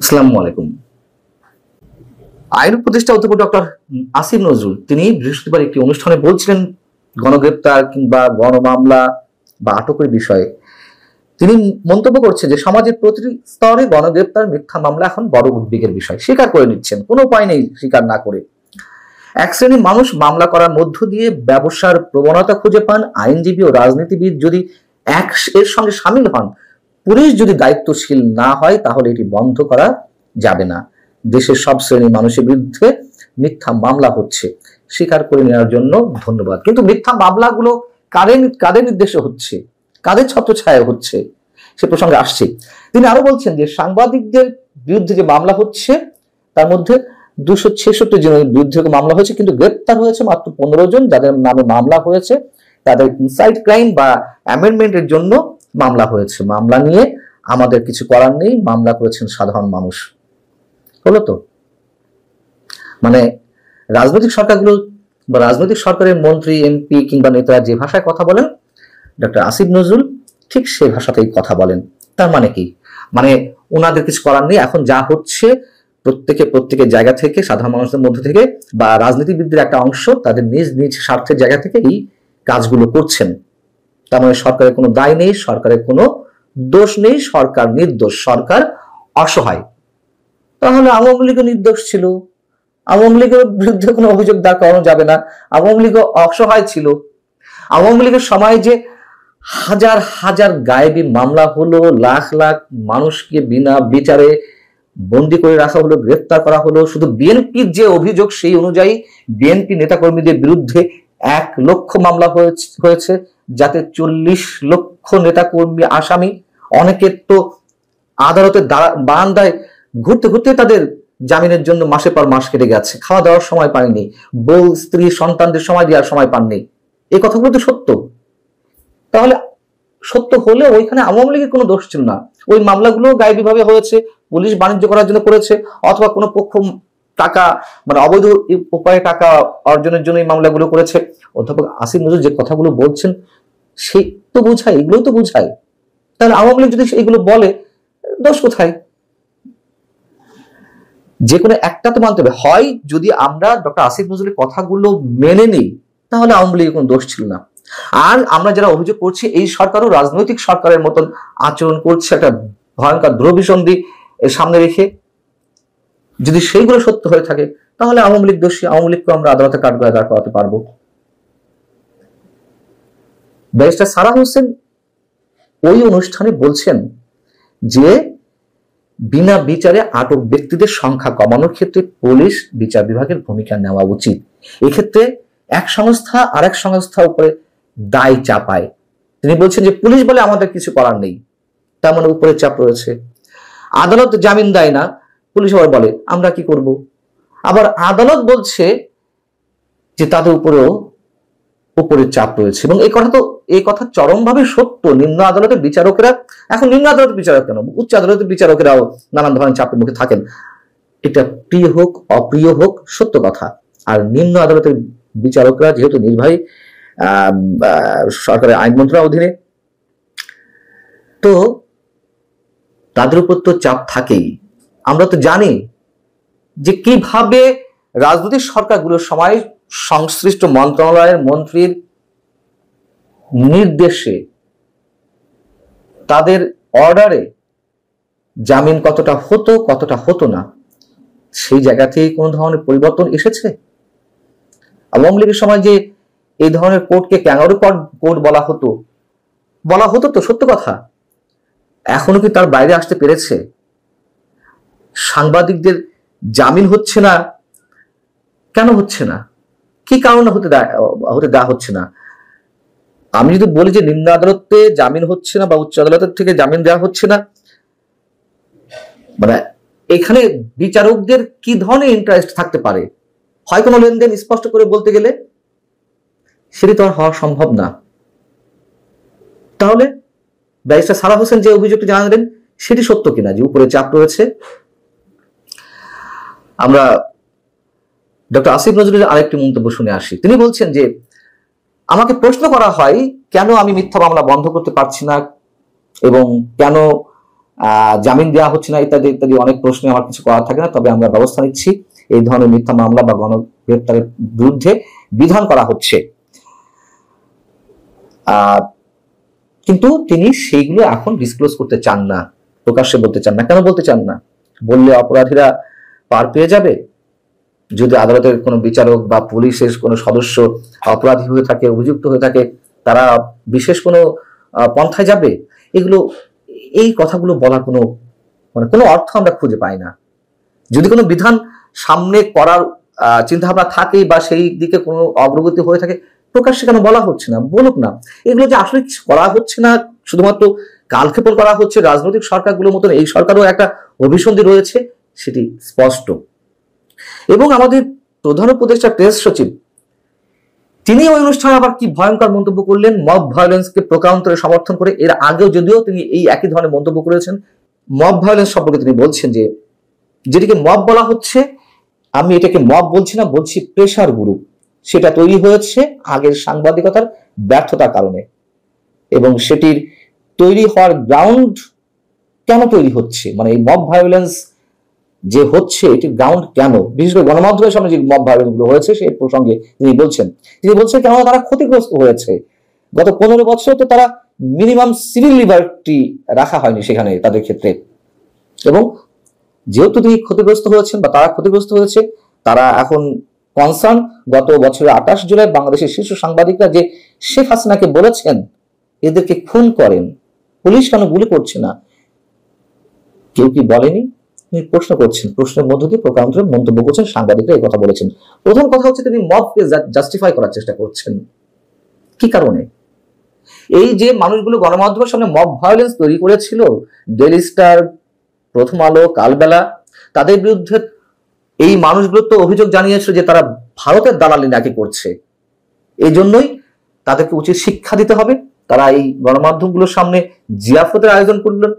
আসসালামু আলাইকুম। আইন উপদেষ্টা অধ্যাপক ডক্টর আসিফ নজরুল তিনি বৃহস্পতিবার একটি অনুষ্ঠানে বলছিলেন গণগ্রেপ্তার কিংবা গণমামলা বা আটকের বিষয়ে তিনি মন্তব্য করছেন যে সমাজের প্রতিটি স্তরে গণগ্রেপ্তার মিথ্যা মামলা এখন বড় উদ্বেগের বিষয়। স্বীকার করে নিচ্ছেন, কোনো উপায় নেই স্বীকার না করে। এক শ্রেণীর মানুষ মামলা করার মধ্য দিয়ে ব্যবসার প্রবণতা খুঁজে পান। আইনজীবী ও রাজনীতিবিদ যদি এর সঙ্গে সামিল হন, পুলিশ যদি দায়িত্বশীল না হয়, তাহলে এটি বন্ধ করা যাবে না। দেশের সব শ্রেণীর মানুষের বিরুদ্ধে মিথ্যা মামলা হচ্ছে, স্বীকার করে নেওয়ার জন্য ধন্যবাদ। কিন্তু মিথ্যা মামলাগুলো কাদের নির্দেশে হচ্ছে, কাদের ছত্রছায়ায় হচ্ছে, সে প্রসঙ্গে আসছে। তিনি আরো বলছেন যে সাংবাদিকদের বিরুদ্ধে যে মামলা হচ্ছে তার মধ্যে 266 জনের বিরুদ্ধে মামলা হয়েছে, কিন্তু গ্রেপ্তার হয়েছে মাত্র 15 জন। যাদের নামে মামলা হয়েছে তাদের ইনসাইড ক্রাইম বা অ্যামেন্ডমেন্টের জন্য মামলা হয়েছে। মামলা নিয়ে আমাদের কিছু করার নেই, মামলা করেছেন সাধারণ মানুষ। হলো তো, মানে রাজনৈতিক সরকারগুলো বা রাজনৈতিক সরকারের মন্ত্রী, এমপি কিংবা নেতারা যে ভাষায় কথা বলেন, ডক্টর আসিফ নজরুল ঠিক সেই ভাষাতেই কথা বলেন। তার মানে কি? মানে ওনাদের কিছু করার নেই, এখন যা হচ্ছে প্রত্যেকের জায়গা থেকে, সাধারণ মানুষদের মধ্যে থেকে বা রাজনীতিবিদদের একটা অংশ তাদের নিজ নিজ স্বার্থের জায়গা থেকে এই কাজগুলো করছেন। তার মানে সরকারের কোনো দায় নেই, সরকারের কোনো দোষ নেই, সরকার নির্দোষ, সরকার অসহায়। তাহলে আওয়ামী লীগও নির্দোষ ছিল, আওয়ামী লীগের বিরুদ্ধে কোনো অভিযোগ দাঁড় করানো যাবে না, আওয়ামী লীগও অসহায় ছিল। আওয়ামী লীগের সময় যে হাজার হাজার গায়েবী মামলা হলো, লাখ লাখ মানুষকে বিনা বিচারে বন্দী করে রাখা হলো, গ্রেফতার করা হলো। শুধু বিএনপির যে অভিযোগ সেই অনুযায়ী বিএনপি নেতাকর্মীদের বিরুদ্ধে 1 লক্ষ মামলা হয়েছে, যাতে 40 লক্ষ নেতাকর্মী আসামি। অনেকের তো আদালতের বারান্দায় ঘুরতে ঘুরতে তাদের জামিনের জন্য মাসের পর মাস কেটে গেছে, খাওয়া দাওয়ার সময় পায়নি, বউ স্ত্রী সন্তানদের সময় দেওয়ার সময় পাননি। এই কথাগুলো তো সত্য। তাহলে সত্য হলে ওইখানে আওয়ামী লীগের কোনো দোষ ছিল না। ওই মামলাগুলো গায়েবীভাবে হয়েছে, পুলিশ বাণিজ্য করার জন্য করেছে, অথবা কোনো পক্ষ টাকা মানে অবৈধ উপায়ে টাকা অর্জনের জন্য এই মামলাগুলো করেছে। অধ্যাপক আসিফ নজরুল যে কথাগুলো বলছেন সেই তো বোঝায়, এগুলোই তো বোঝায়। তাহলে আওয়ামী লীগ যদি এগুলো বলে, দোষ কোথায়? যে কোনো একটা তো মানতে হবে। হয় যদি আমরা ডক্টর আসিফ নজরুলের কথাগুলো মেনে নিই, তাহলে আওয়ামী লীগের কোনো দোষ ছিল না। আর আমরা যারা অভিযোগ করছি এই সরকারও রাজনৈতিক সরকারের মতন আচরণ করছে, একটা ভয়ঙ্কর ধ্রুবিসন্ধি সামনে রেখে, যদি সেইগুলো সত্য হয়ে থাকে তাহলে আওয়ামী লীগ দোষী, আওয়ামী লীগকে আমরা আদালতে কাঠগড়ায় দাঁড় করাতে পারবো। ব্যারিস্টার সারা হোসেন ওই অনুষ্ঠানে বলছেন যে বিনা বিচারে আটক ব্যক্তিদের সংখ্যা কমানোর ক্ষেত্রে পুলিশ বিচার বিভাগের ভূমিকা নেওয়া উচিত। এক্ষেত্রে এক সংস্থা আরেক সংস্থার উপরে দায় চাপায়। তিনি বলছেন যে পুলিশ বলে আমাদের কিছু করার নেই, তার মানে উপরে চাপ রয়েছে। আদালত জামিন দেয় না, পুলিশ আবার বলে আমরা কি করব। আবার আদালত বলছে যে তাদের উপরেও উপরের চাপ রয়েছে। এবং এই কথা চরমভাবে সত্য। নিম্ন আদালতের বিচারকেরা, এখন নিম্ন আদালতের বিচারক কেন, উচ্চ আদালতের বিচারকেরাও নানান ধরনের চাপের মুখে থাকেন। এটা প্রিয় হোক অপ্রিয় হোক সত্য কথা। আর নিম্ন আদালতের বিচারকরা যেহেতু নির্বাহী সরকারের আইন মন্ত্রণালয়ের অধীনে, তো তাদের উপর তো চাপ থাকেই। আমরা তো জানি যে কিভাবে রাজনৈতিক সরকারগুলোর সময় সংশ্লিষ্ট মন্ত্রণালয়ের মন্ত্রীর নির্দেশে, তাদের অর্ডারে জামিন কতটা হতো না, সেই জায়গা থেকে কোন ধরনের পরিবর্তন এসেছে? আওয়ামী লীগের সময় যে এই ধরনের কোর্টকে ক্যাঙ্গারু কোর্ট বলা হতো তো সত্য কথা। এখনো কি তার বাইরে আসতে পেরেছে? সাংবাদিকদের জামিন হচ্ছে না, কেন হচ্ছে না? কি কারণে হতে দেওয়া হচ্ছে না? আমি যদি বলি যে নিম্ন আদালতে জামিন হচ্ছে না বা উচ্চ আদালতের থেকে জামিন দেওয়া হচ্ছে না, মানে এখানে বিচারকদের কি ধরনের ইন্টারেস্ট থাকতে পারে? হয় কোনো লেনদেন, স্পষ্ট করে বলতে গেলে সেটি তো আর হওয়া সম্ভব না। তাহলে ব্যারিস্টার সারা হোসেন যে অভিযোগটি জানালেন সেটি সত্য কিনা যে উপরে চাপ রয়েছে? আমরা ডক্টর আসিফ নজরুলের আরেকটি মন্তব্য শুনে আসি। তিনি বলছেন যে আমাকে প্রশ্ন করা হয় কেন আমি মিথ্যা মামলা বন্ধ করতে পারছি না এবং কেন জামিন দেওয়া হচ্ছে না ইত্যাদি ইত্যাদি অনেক প্রশ্নে আমার কিছু করার থাকে না, তবে আমরা ব্যবস্থা নিচ্ছি। এই ধরনের মিথ্যা মামলা বা গণগ্রেপ্তারের বিরুদ্ধে বিধান করা হচ্ছে। কিন্তু তিনি সেইগুলো এখন ডিসক্লোজ করতে চান না, প্রকাশ্যে বলতে চান না। কেন বলতে চান না? বললে অপরাধীরা পার পেয়ে যাবে। যদি আদালতের কোনো বিচারক বা পুলিশের কোনো সদস্য অপরাধী হয়ে থাকে, অভিযুক্ত হয়ে থাকে, তারা বিশেষ কোনো পন্থায় যাবে। এই কথাগুলো বলার কোনো অর্থ আমরা খুঁজে পাই না। যদি কোনো বিধান সামনে করার চিন্তা ভাবনা থাকে বা সেই দিকে কোনো অগ্রগতি হয়ে থাকে, প্রকাশ্যে কেন বলা হচ্ছে না? বলুক না। এগুলো যে আসলে করা হচ্ছে না, শুধুমাত্র কালক্ষেপণ করা হচ্ছে রাজনৈতিক সরকারগুলোর মতন এই সরকারও একটা অভিসন্ধি রয়েছে, সেটি স্পষ্ট। এবং আমাদের প্রধান উপদেষ্টা প্রেস সচিব তিনি ওই অনুষ্ঠানে আবার কি ভয়ঙ্কর মন্তব্য করলেন, মব ভায়োলেন্সকে প্রকারান্তরে সমর্থন করে। এর আগেও যদিও তিনি এই একই ধরনের মন্তব্য করেছেন। মব ভায়োলেন্স সম্পর্কে তিনি বলছেন যে যেটিকে মব বলা হচ্ছে, আমি এটাকে মব বলছি না, বলছি প্রেসার গ্রুপ। সেটা তৈরি হয়েছে আগের সাংবাদিকতার ব্যর্থতার কারণে, এবং সেটির তৈরি হওয়ার গ্রাউন্ড কেন তৈরি হচ্ছে, মানে এই মব ভায়োলেন্স যে হচ্ছে এটির গ্রাউন্ড কেন, বিশেষ করে গণমাধ্যমের সামনে যে মব ভায়োলেন্স গুলো হয়েছে সেই প্রসঙ্গে তিনি বলছেন কেন তারা ক্ষতিগ্রস্ত হয়েছে। গত 15 বছর তো তারা মিনিমাম সিভিল লিবার্টি রাখা হয়নি সেখানে তাদের ক্ষেত্রে, এবং যেহেতু তিনি ক্ষতিগ্রস্ত হয়েছেন বা তারা ক্ষতিগ্রস্ত হয়েছে, তারা এখন কনসার্ন। গত বছরের 28 জুলাই বাংলাদেশের শীর্ষ সাংবাদিকরা যে শেখ হাসিনাকে বলেছেন এদেরকে খুন করেন, পুলিশ কেন গুলি করছে না, কেউ কি বলেনি? তিনি প্রশ্ন করছেন, প্রশ্নের মধ্য দিয়ে প্রকারান্তরে মন্তব্য করছেন, সাংবাদিকরা এই কথা বলেছেন। প্রথম কথা হচ্ছে তিনি মবকে জাস্টিফাই করার চেষ্টা করছেন। কি কারণে? এই যে মানুষগুলো গণমাধ্যমের সামনে মব ভায়োলেন্স তৈরি করেছিল, ডেইলি স্টার, প্রথম আলো, কালবেলা, তাদের বিরুদ্ধে এই মানুষগুলো তো অভিযোগ জানিয়েছিল যে তারা ভারতের দালালি নাকি করছে। এই জন্যই তাদেরকে উচিত শিক্ষা দিতে হবে। তারা এই গণমাধ্যমগুলোর সামনে জিয়াফতের আয়োজন করলেন,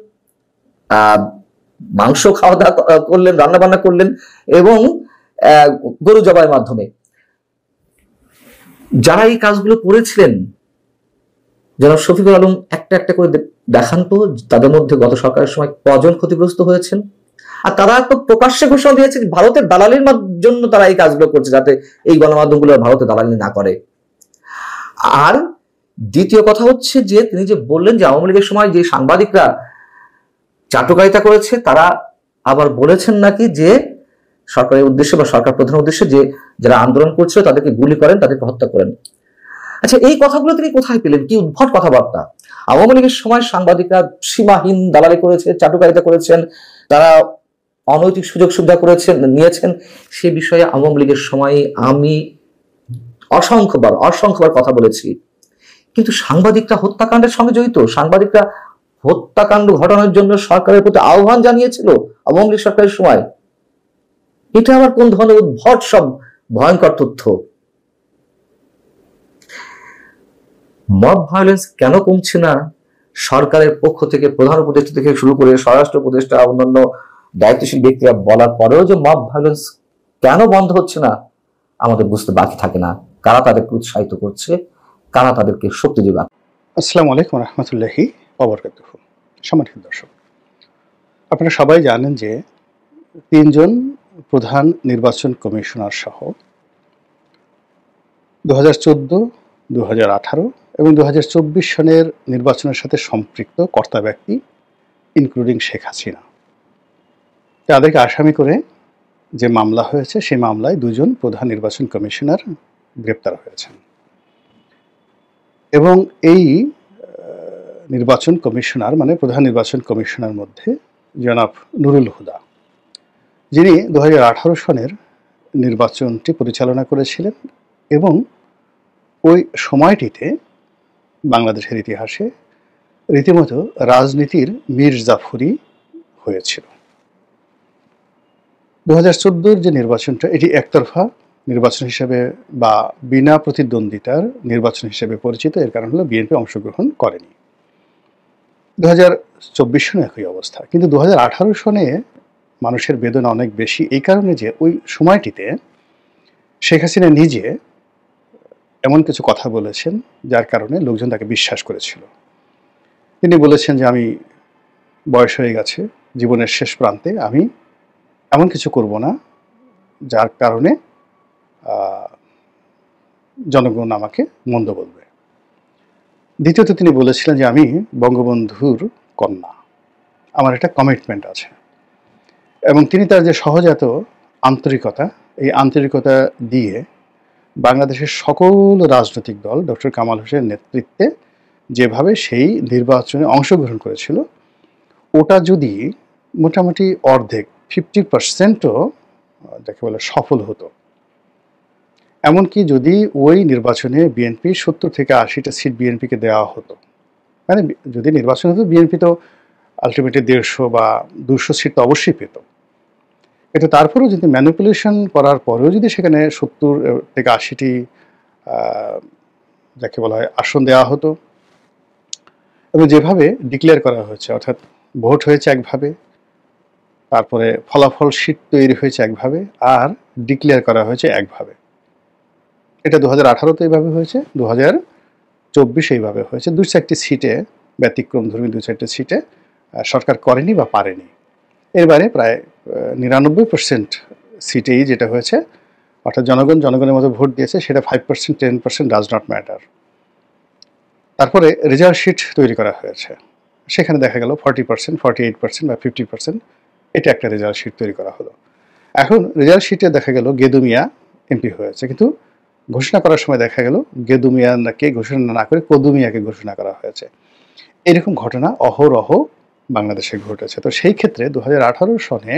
মাংস খাওয়া দাওয়া করলেন, রান্না বান্না করলেন, এবং গরু জবাইয়ের মাধ্যমে যারা এই কাজগুলো করেছিলেন, যারা শফিকুল আলম একটা একটা করে দেখান তো তাদের মধ্যে গত সরকারের সময় কজন ক্ষতিগ্রস্ত হয়েছেন। আর তারা তো প্রকাশ্যে ঘোষণা দিয়েছে ভারতের দালালির জন্য তারা এই কাজগুলো করছে, যাতে এই গণমাধ্যমগুলো ভারতের দালালি না করে। আর দ্বিতীয় কথা হচ্ছে যে তিনি যে বললেন যে আওয়ামী লীগের সময় যে সাংবাদিকরা চাটুকারিতা করেছে, তারা আবার বলেছেন নাকি যে সরকারের উদ্দেশ্যে বা সরকার প্রধানের উদ্দেশ্যে যে যারা আন্দোলন করছিল তাদেরকে গুলি করেন, তাদেরকে হত্যা করেন। আচ্ছা, এই কথাগুলো তিনি কোথায় পেলেন? কি উদ্ভট কথাবার্তা! আওয়ামী লীগের সময় সাংবাদিকরা সীমাহীন দালালি করেছে, চাটুকারিতা করেছেন, তারা অনৈতিক সুযোগ সুবিধা নিয়েছেন। সে বিষয়ে আওয়ামী লীগের সময় আমি অসংখ্যবার কথা বলেছি। কিন্তু সাংবাদিকরা হত্যাকাণ্ডের সঙ্গে জড়িত, সাংবাদিকরা হত্যাকাণ্ড ঘটানোর জন্য সরকারের প্রতি আহ্বান জানিয়েছিল আওয়ামী লীগ সরকারের সময়। এটা আবার কোন ধরনের উদ্ভট সব ভয়ঙ্কর তথ্য! মব ভায়োলেন্স কেন কমছে না? সরকারের পক্ষ থেকে, প্রধান উপদেষ্টা থেকে শুরু করে স্বরাষ্ট্র উপদেষ্টা, অন্যান্য দায়িত্বশীল ব্যক্তিরা বলার পরেও যে মব ভায়োলেন্স কেন বন্ধ হচ্ছে না, আমাদের বুঝতে বাকি থাকে না। কারা তাদেরকে উৎসাহিত করছে, কারা তাদেরকে শক্তি যোগাচ্ছে। আসসালামু আলাইকুম রহমতুল্লাহি ওয়া বারাকাতুহু। সম্মানিত দর্শক, আপনারা সবাই জানেন যে 3 জন প্রধান নির্বাচন কমিশনার সহ 2014, 2018 এবং 2024 সনের নির্বাচনের সাথে সম্পৃক্ত কর্তা ব্যক্তি ইনক্লুডিং শেখ হাসিনা, তাদেরকে আসামি করে যে মামলা হয়েছে সেই মামলায় 2 জন প্রধান নির্বাচন কমিশনার গ্রেপ্তার হয়েছেন। এবং এই নির্বাচন কমিশনার মানে প্রধান নির্বাচন কমিশনার মধ্যে জনাব নুরুল হুদা, যিনি 2018 সনের নির্বাচনটি পরিচালনা করেছিলেন, এবং ওই সময়টিতে বাংলাদেশের ইতিহাসে রীতিমতো রাজনীতির মির্জাফরি হয়েছিল। 2014 যে নির্বাচনটা, এটি একতরফা নির্বাচন হিসেবে বা বিনা প্রতিদ্বন্দ্বিতার নির্বাচন হিসেবে পরিচিত। এর কারণ হলো বিএনপি অংশগ্রহণ করেনি। 2024 সনে একই অবস্থা। কিন্তু 2018 সনে মানুষের বেদনা অনেক বেশি, এই কারণে যে ওই সময়টিতে শেখ হাসিনা নিজে এমন কিছু কথা বলেছেন যার কারণে লোকজন তাকে বিশ্বাস করেছিল। তিনি বলেছেন যে আমি বয়স হয়ে গেছে, জীবনের শেষ প্রান্তে, আমি এমন কিছু করব না যার কারণে জনগণ আমাকে মন্দ বলবে। দ্বিতীয়ত তিনি বলেছিলেন যে আমি বঙ্গবন্ধুর কন্যা, আমার একটা কমিটমেন্ট আছে। এবং তিনি তার যে সহজাত আন্তরিকতা, এই আন্তরিকতা দিয়ে বাংলাদেশের সকল রাজনৈতিক দল ডক্টর কামাল হোসেনের নেতৃত্বে যেভাবে সেই নির্বাচনে অংশগ্রহণ করেছিল, ওটা যদি মোটামুটি অর্ধেক 50%ও যাকে বলে সফল হতো, এমনকি যদি ওই নির্বাচনে বিএনপি 70 থেকে 80টা সিট বিএনপিকে দেওয়া হতো, মানে যদি নির্বাচন হতো, বিএনপি তো আলটিমেটলি 150 বা 200 সিট তো অবশ্যই পেত। কিন্তু তারপরেও যদি ম্যানিপুলেশন করার পরেও যদি সেখানে 70 থেকে 80টি যাকে বলা হয় আসন দেওয়া হতো, এবং যেভাবে ডিক্লেয়ার করা হয়েছে, অর্থাৎ ভোট হয়েছে একভাবে, তারপরে ফলাফল শীট তৈরি হয়েছে একভাবে, আর ডিক্লেয়ার করা হয়েছে একভাবে। এটা 2018-তে এইভাবে হয়েছে, 2024 এইভাবে হয়েছে। 2-4টি সিটে ব্যতিক্রম ধর্মী 2-4টি সিটে সরকার করেনি বা পারেনি। এর বাইরে প্রায় 99% সিটেই যেটা হয়েছে, অর্থাৎ জনগণের মতো ভোট দিয়েছে, সেটা 5%, 10% ডাজ নট ম্যাটার। তারপরে রেজাল্ট শিট তৈরি করা হয়েছে, সেখানে দেখা গেল 40%, 48% বা 50%, এটা একটা রেজাল্ট শিট তৈরি করা হলো। এখন রেজাল্ট শিটে দেখা গেল গেদু মিয়া এমপি হয়েছে, কিন্তু ঘোষণা করার সময় দেখা গেল গেদু মিয়াকে ঘোষণা না করে কদু মিয়াকে ঘোষণা করা হয়েছে। এরকম ঘটনা অহরহ বাংলাদেশে ঘটেছে। তো সেই ক্ষেত্রে 2018 সনে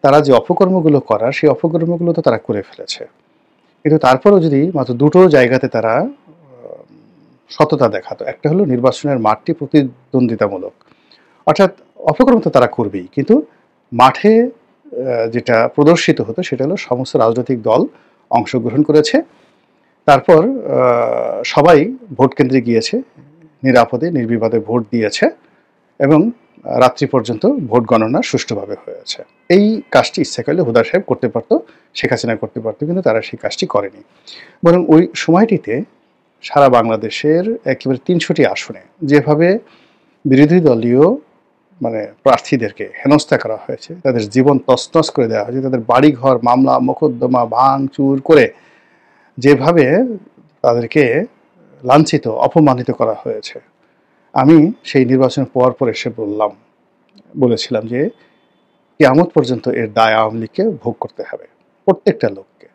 তারা যে অপকর্মগুলো করার, সেই অপকর্মগুলো তো তারা করে ফেলেছে, কিন্তু তারপরেও যদি মাত্র দুটো জায়গাতে তারা সততা দেখাতো, একটা হলো নির্বাচনের মাঠটি প্রতিদ্বন্দ্বিতামূলক, অর্থাৎ অপকর্ম তো তারা করবেই, কিন্তু মাঠে যেটা প্রদর্শিত হতো সেটা হলো সমস্ত রাজনৈতিক দল অংশগ্রহণ করেছে, তারপর সবাই ভোট কেন্দ্রে গিয়েছে, নিরাপদে নির্বিবাদে ভোট দিয়েছে, এবং রাত্রি পর্যন্ত ভোট গণনা সুষ্ঠুভাবে হয়েছে। এই কাজটি ইচ্ছা করলে হুদা সাহেব করতে পারতো, শেখ হাসিনা করতে পারতো, কিন্তু তারা সেই কাজটি করেনি। বরং ওই সময়টিতে সারা বাংলাদেশের একেবারে 300টি আসনে যেভাবে বিরোধী দলীয় মানে প্রার্থীদেরকে হেনস্থা করা হয়েছে, তাদের জীবন তছনছ করে দেওয়া হয়েছে, তাদের বাড়িঘর মামলা মোকদ্দমা ভাঙচুর করে যেভাবে তাদেরকে লাঞ্ছিত অপমানিত করা হয়েছে, আমি সেই নির্বাচন পর এসে বলেছিলাম যে কিয়ামত পর্যন্ত এর দায় আওয়ামী লীগকে ভোগ করতে হবে, প্রত্যেকটা লোককে।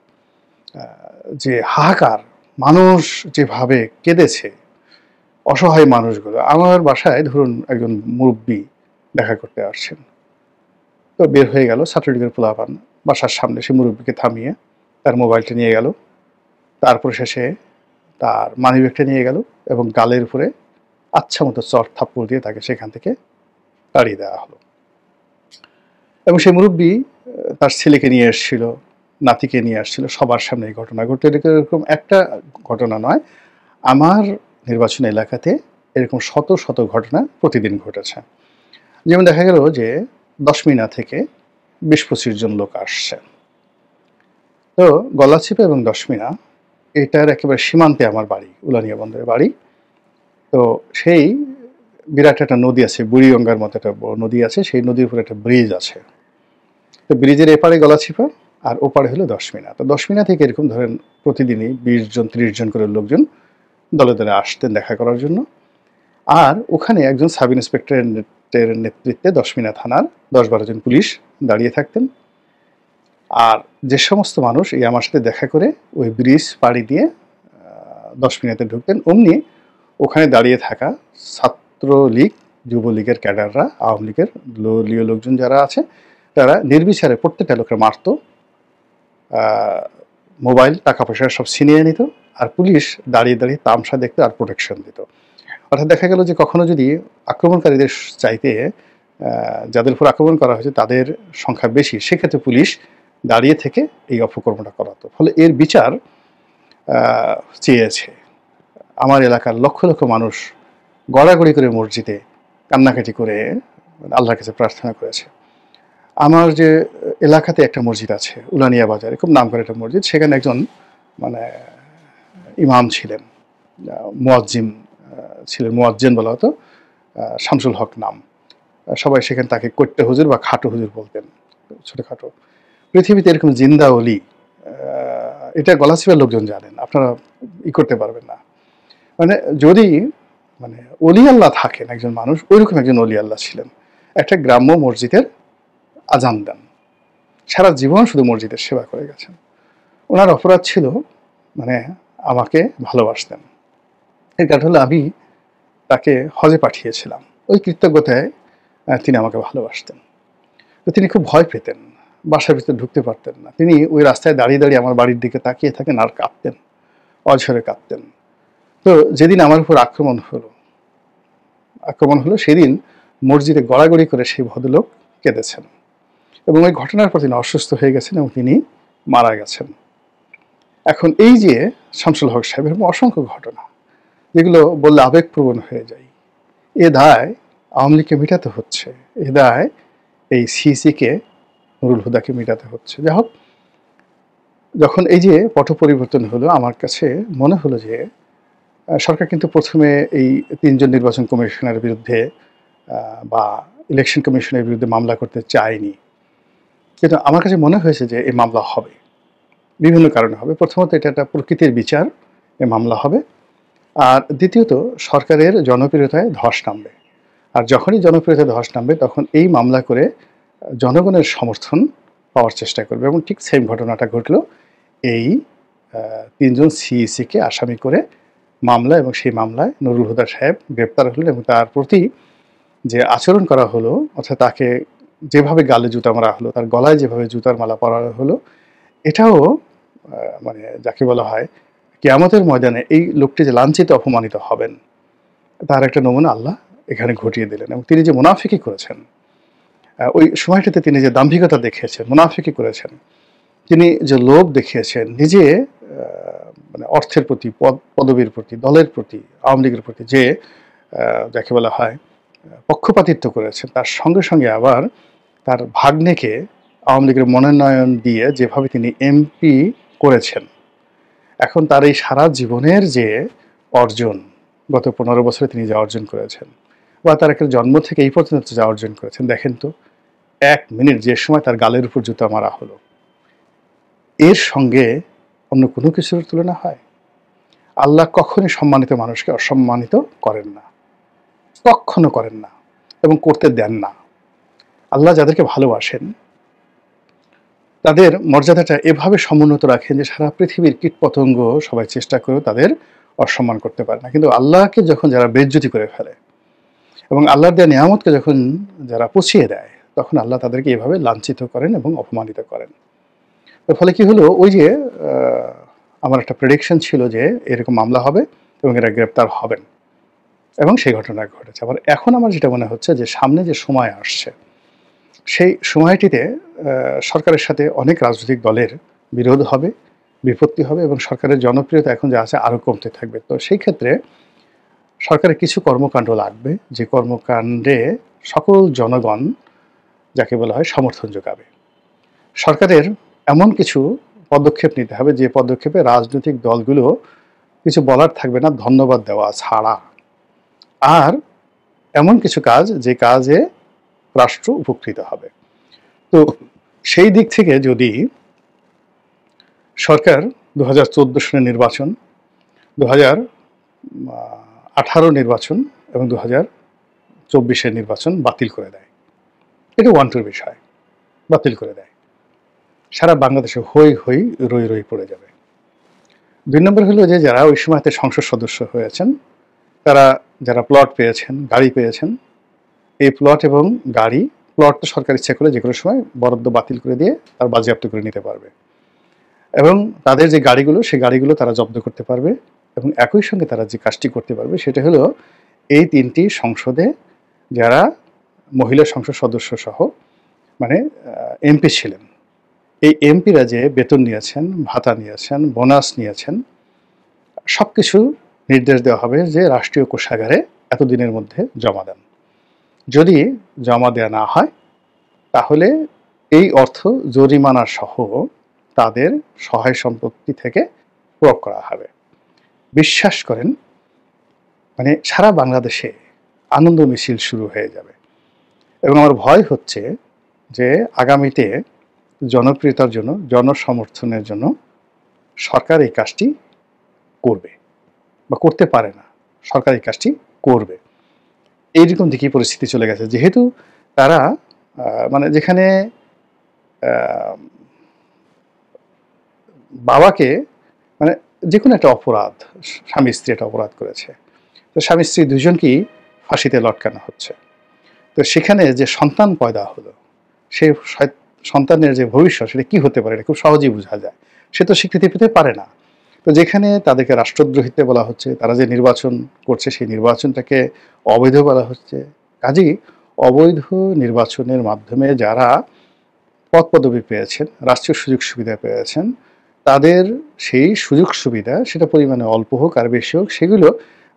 যে হাহাকার, মানুষ যেভাবে কেঁদেছে, অসহায় মানুষগুলো। আমার বাসায় ধরুন একজন মুরব্বী দেখা করতে আসছেন, তো বের হয়ে গেল ছাত্রলীগের পোলাপান, বাসার সামনে সে মুরব্বীকে থামিয়ে তার মোবাইলটা নিয়ে গেল, তারপর শেষে তার মানিব্যাগটা নিয়ে গেল এবং গালের উপরে আচ্ছা মতো চট থাপ্পড় দিয়ে তাকে সেখান থেকে তাড়িয়ে দেওয়া হলো। এবং সেই মুরব্বী তার ছেলেকে নিয়ে এসেছিল, নাতিকে নিয়ে আসছিল, সবার সামনে এই ঘটনা ঘটে। এরকম একটা ঘটনা নয়, আমার নির্বাচন এলাকাতে এরকম শত শত ঘটনা প্রতিদিন ঘটেছে। যেমন দেখা গেল যে 10 মিনা থেকে 20-25 জন লোক আসছে, তো গলাচিপা এবং 10 মিনা এটার একেবারে সীমান্তে আমার বাড়ি, উলানিয়া বন্দরের বাড়ি। তো সেই বিরাট একটা নদী আছে, বুড়িগঙ্গার মতো একটা নদী আছে, সেই নদীর উপরে একটা ব্রিজ আছে। তো ব্রিজের এপারে গলাচিপা আর ওপারে হলো 10 মিনা। তো 10 মিনা থেকে এরকম ধরেন প্রতিদিনই 20 জন 30 জন করে লোকজন দলে দলে আসতেন দেখা করার জন্য। আর ওখানে একজন সাব ইন্সপেক্টরের নেতৃত্বে 10 মিনা থানার 10-12 জন পুলিশ দাঁড়িয়ে থাকতেন। আর যে সমস্ত মানুষ এই আমার সাথে দেখা করে ওই ব্রিজ পাড়ি দিয়ে 10 মিনাতে ঢুকতেন, অমনি ওখানে দাঁড়িয়ে থাকা ছাত্রলীগ, যুবলীগের ক্যাডাররা, আওয়ামী লীগের দলীয় লোকজন যারা আছে, তারা নির্বিচারে প্রত্যেকটা লোকের মারত, মোবাইল টাকা পয়সা সব ছিনিয়ে নিত, আর পুলিশ দাঁড়িয়ে দাঁড়িয়ে তামসা দেখতো আর প্রোটেকশন দিত। অর্থাৎ দেখা গেল যে কখনো যদি আক্রমণকারীদের চাইতে যাদের উপর আক্রমণ করা হয়েছে তাদের সংখ্যা বেশি, সেক্ষেত্রে পুলিশ দাঁড়িয়ে থেকে এই অপকর্মটা করাতো। ফলে এর বিচার চেয়েছে আমার এলাকার লক্ষ লক্ষ মানুষ, গড়াগড়ি করে মসজিদে কান্নাকাটি করে আল্লাহর কাছে প্রার্থনা করেছে। আমার যে এলাকাতে একটা মসজিদ আছে উলানিয়া বাজারে, খুব নাম করে একটা মসজিদ, সেখানে একজন মানে ইমাম ছিলেন, মুয়াজ্জিন ছিলেন, মুয়াজ্জিন বলা হতো, শামসুল হক নাম। সবাই সেখানে তাকে কট্টে হুজুর বা খাটো হুজুর বলতেন, ছোটখাটো। পৃথিবীতে এরকম জিন্দা অলি, এটা গলাচিপার লোকজন জানেন, আপনারা করতে পারবেন না। মানে যদি মানে অলি আল্লাহ থাকেন একজন মানুষ, ওইরকম একজন অলি আল্লাহ ছিলেন। একটা গ্রাম্য মসজিদের আজান দেন, সারা জীবন শুধু মসজিদের সেবা করে গেছেন। ওনার অপরাধ ছিল মানে আমাকে ভালোবাসতেন। এর কারণ হলো আমি তাকে হজে পাঠিয়েছিলাম, ওই কৃতজ্ঞতায় তিনি আমাকে ভালোবাসতেন। তো তিনি খুব ভয় পেতেন, বাসার ভিতরে ঢুকতে পারতেন না। তিনি ওই রাস্তায় দাঁড়িয়ে দাঁড়িয়ে আমার বাড়ির দিকে তাকিয়ে থাকেন আর কাঁদতেন, অঝরে কাঁদতেন। তো যেদিন আমার উপর আক্রমণ হলো সেদিন মসজিদে গড়াগড়ি করে সেই ভদ্রলোক কেঁদেছেন, এবং ওই ঘটনার পর তিনি অসুস্থ হয়ে গেছেন এবং তিনি মারা গেছেন। এখন এই যে শামসুল হক সাহেব, এরকম অসংখ্য ঘটনা যেগুলো বললে আবেগপ্রবণ হয়ে যায়। এ দায় আওয়ামী লীগকে মেটাতে হচ্ছে, এ দায় এই সিসিকে, নুরুল হুদাকে মেটাতে হচ্ছে। যাই হোক, যখন এই যে পট পরিবর্তন হলো, আমার কাছে মনে হলো যে সরকার কিন্তু প্রথমে এই 3 জন নির্বাচন কমিশনের বিরুদ্ধে বা ইলেকশন কমিশনের বিরুদ্ধে মামলা করতে চায়নি, কিন্তু আমার কাছে মনে হয়েছে যে এই মামলা হবে, বিভিন্ন কারণে হবে। প্রথমত, এটা একটা প্রকৃতির বিচার, এই মামলা হবে। আর দ্বিতীয়ত, সরকারের জনপ্রিয়তায় ধস নামবে। আর যখনই জনপ্রিয়তায় ধস নামবে, তখন এই মামলা করে জনগণের সমর্থন পাওয়ার চেষ্টা করবে। এবং ঠিক সেম ঘটনাটা ঘটল এই 3 জন সিইসিকে আসামি করে মামলা, এবং সেই মামলায় নুরুল হুদা সাহেব গ্রেপ্তার হলেন, এবং তার প্রতি যে আচরণ করা হলো, অর্থাৎ তাকে যেভাবে গালে জুতা মারা হলো, তার গলায় যেভাবে জুতার মালা পরানো হলো, এটাও মানে যাকে বলা হয় কিয়ামতের ময়দানে এই লোকটি যে লাঞ্ছিত অপমানিত হবেন, তার একটা নমুনা আল্লাহ এখানে ঘটিয়ে দিলেন। এবং তিনি যে মুনাফিকি করেছেন, ওই সময়টাতে তিনি যে দাম্ভিকতা দেখিয়েছেন, মুনাফিকি করেছেন, তিনি যে লোভ দেখিয়েছেন, নিজে মানে অর্থের প্রতি, পদবীর প্রতি, দলের প্রতি, আওয়ামী লীগের প্রতি যে যাকে বলা হয় পক্ষপাতিত্ব করেছেন, তার সঙ্গে সঙ্গে আবার তার ভাগ্নেকে আওয়ামী লীগের মনোনয়ন দিয়ে যেভাবে তিনি এমপি করেছেন, এখন তার এই সারা জীবনের যে অর্জন, গত 15 বছরে তিনি যা অর্জন করেছেন, বা তার একটা জন্ম থেকে এই পর্যন্ত যা অর্জন করেছেন, দেখেন তো 1 মিনিট যে সময় তার গালের উপর জুতা মারা হলো, এর সঙ্গে অন্য কোনো কিছুর তুলনা হয়? আল্লাহ কখনই সম্মানিত মানুষকে অসম্মানিত করেন না, কখনো করেন না, এবং করতে দেন না। আল্লাহ যাদেরকে ভালোবাসেন তাদের মর্যাদাটা এভাবে সমুন্নত রাখেন যে সারা পৃথিবীর কীটপতঙ্গ সবাই চেষ্টা করেও তাদের অসম্মান করতে পারে না। কিন্তু আল্লাহকে যখন যারা বেইজ্জতি করে ফেলে এবং আল্লাহর দেয়া নিয়ামতকে যখন যারা পুছিয়ে দেয়, তখন আল্লাহ তাদেরকে এভাবে লাঞ্ছিত করেন এবং অপমানিত করেন। এর ফলে কি হলো, ওই যে আমার একটা প্রেডিকশন ছিল যে এরকম মামলা হবে এবং এরা গ্রেপ্তার হবেন, এবং সেই ঘটনা ঘটেছে। আবার এখন আমার যেটা মনে হচ্ছে যে সামনে যে সময় আসছে, সেই সময়টিতে সরকারের সাথে অনেক রাজনৈতিক দলের বিরোধ হবে, বিপত্তি হবে, এবং সরকারের জনপ্রিয়তা এখন যা আছে আরও কমতে থাকবে। তো সেই ক্ষেত্রে সরকারের কিছু কর্মকাণ্ড লাগবে, যে কর্মকাণ্ডে সকল জনগণ যাকে বলা হয় সমর্থন যোগাবে। সরকারের এমন কিছু পদক্ষেপ নিতে হবে যে পদক্ষেপে রাজনৈতিক দলগুলো কিছু বলার থাকবে না ধন্যবাদ দেওয়া ছাড়া। আর এমন কিছু কাজ যে কাজে রাষ্ট্র উপকৃত হবে। তো সেই দিক থেকে যদি সরকার 2014 সালের নির্বাচন, 2018 নির্বাচন এবং 2024 নির্বাচন বাতিল করে দেয়, এটা ওয়ান্টের বিষয়, বাতিল করে দেয়, সারা বাংলাদেশে হই হই রই রই পড়ে যাবে। 2 নম্বর হলো যে যারা ওই সময়তে সংসদ সদস্য হয়েছেন, তারা যারা প্লট পেয়েছেন, গাড়ি পেয়েছেন, এই প্লট এবং গাড়ি, প্লট তো সরকার ইচ্ছা করে যে কোনো সময় বরাদ্দ বাতিল করে দিয়ে তার বাজেয়াপ্ত করে নিতে পারবে, এবং তাদের যে গাড়িগুলো, সেই গাড়িগুলো তারা জব্দ করতে পারবে। এবং একই সঙ্গে তারা যে কাজটি করতে পারবে সেটা হলো এই 3টি সংসদে যারা মহিলা সংসদ সদস্য সহ মানে এমপি ছিলেন, এই এমপিরা যে বেতন নিয়েছেন, ভাতা নিয়েছেন, বোনাস নিয়েছেন, সব কিছু নির্দেশ দেওয়া হবে যে রাষ্ট্রীয় কোষাগারে এতদিনের মধ্যে জমা দেন। যদি জমা দেওয়া না হয় তাহলে এই অর্থ জরিমানা সহ তাদের সহায় সম্পত্তি থেকে প্রয়োগ করা হবে। বিশ্বাস করেন, মানে সারা বাংলাদেশে আনন্দ মিছিল শুরু হয়ে যাবে। এবং আমার ভয় হচ্ছে যে আগামীতে জনপ্রিয়তার জন্য, জনসমর্থনের জন্য সরকার এই কাজটি করবে বা করতে পারে না, সরকার এই কাজটি করবে, এইরকম দিকেই পরিস্থিতি চলে গেছে। যেহেতু তারা মানে যেখানে বাবাকে মানে যে কোনো একটা অপরাধ, স্বামী স্ত্রী একটা অপরাধ করেছে, তো স্বামী স্ত্রী দুজনকেই ফাঁসিতে লটকানো হচ্ছে। তো সেখানে যে সন্তান পয়দা হলো, সেই সন্তানের যে ভবিষ্যৎ সেটা কী হতে পারে এটা খুব সহজেই বোঝা যায়। সে তো স্বীকৃতি পেতে পারে না। তো যেখানে তাদেরকে রাষ্ট্রদ্রোহিতে বলা হচ্ছে, তারা যে নির্বাচন করছে সেই নির্বাচনটাকে অবৈধ বলা হচ্ছে, কাজেই অবৈধ নির্বাচনের মাধ্যমে যারা পদ পদবি পেয়েছেন, রাষ্ট্রীয় সুযোগ সুবিধা পেয়েছেন, তাদের সেই সুযোগ সুবিধা সেটা পরিমাণে অল্প হোক আর বেশি হোক, সেগুলো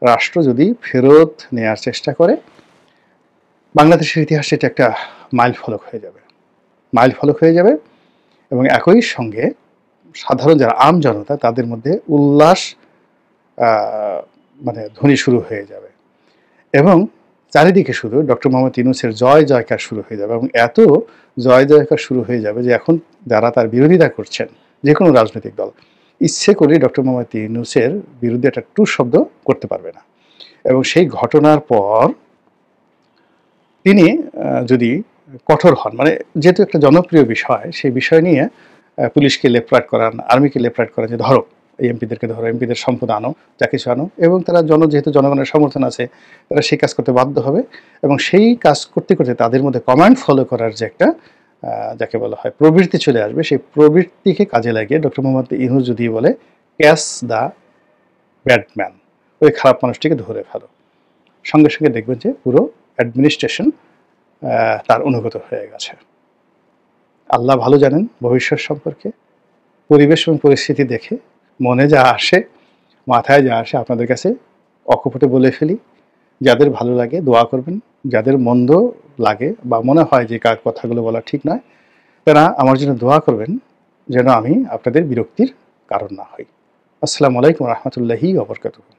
রাষ্ট্র যদি ফেরত নেওয়ার চেষ্টা করে, বাংলাদেশের ইতিহাসে এটা একটা মাইল ফলক হয়ে যাবে, মাইল ফলক হয়ে যাবে। এবং একই সঙ্গে সাধারণ যারা আম জনতা, তাদের মধ্যে উল্লাস মানে ধ্বনি শুরু হয়ে যাবে এবং চারিদিকে শুধু ডক্টর মোহাম্মদ ইউনূসের জয় জয়কার শুরু হয়ে যাবে। এবং এত জয় জয়কার শুরু হয়ে যাবে যে এখন যারা তার বিরোধিতা করছেন, যে কোনো রাজনৈতিক দল ইচ্ছে করে ডক্টর মোহাম্মদ ইউনূসের বিরুদ্ধে একটা টু শব্দ করতে পারবে না। এবং সেই ঘটনার পর তিনি যদি কঠোর হন, মানে যেহেতু একটা জনপ্রিয় বিষয়, সেই বিষয় নিয়ে পুলিশকে লেফট করান, আর্মিকে লেফট করান, যে ধরো এই এমপিদেরকে ধরো, এমপিদের সম্পদ আনো, যা কিছু আনো, এবং তারা যেহেতু জনগণের সমর্থন আছে, তারা সেই কাজ করতে বাধ্য হবে। এবং সেই কাজ করতে করতে তাদের মধ্যে কমান্ড ফলো করার যে একটা যাকে বলা হয় প্রবৃত্তি চলে আসবে, সেই প্রবৃত্তিকে কাজে লাগিয়ে ডক্টর মোহাম্মদ ইউনূস যদি বলে ক্যাচ দ্য ব্যাডম্যান, ওই খারাপ মানুষটিকে ধরে ফেলো, সঙ্গে সঙ্গে দেখবেন যে পুরো অ্যাডমিনিস্ট্রেশন তার অনুগত হয়ে গেছে। আল্লাহ ভালো জানেন ভবিষ্যৎ সম্পর্কে। পরিবেশ এবং পরিস্থিতি দেখে মনে যা আসে, মাথায় যা আসে, আপনাদের কাছে অকপটে বলে ফেলি। যাদের ভালো লাগে দোয়া করবেন, যাদের মন্দ লাগে বা মনে হয় যে কথাগুলো বলা ঠিক নয়, তারা আমার জন্য দোয়া করবেন যেন আমি আপনাদের বিরক্তির কারণ না হই। আসসালামু আলাইকুম রহমতুল্লাহি ওয়া বারাকাতুহু।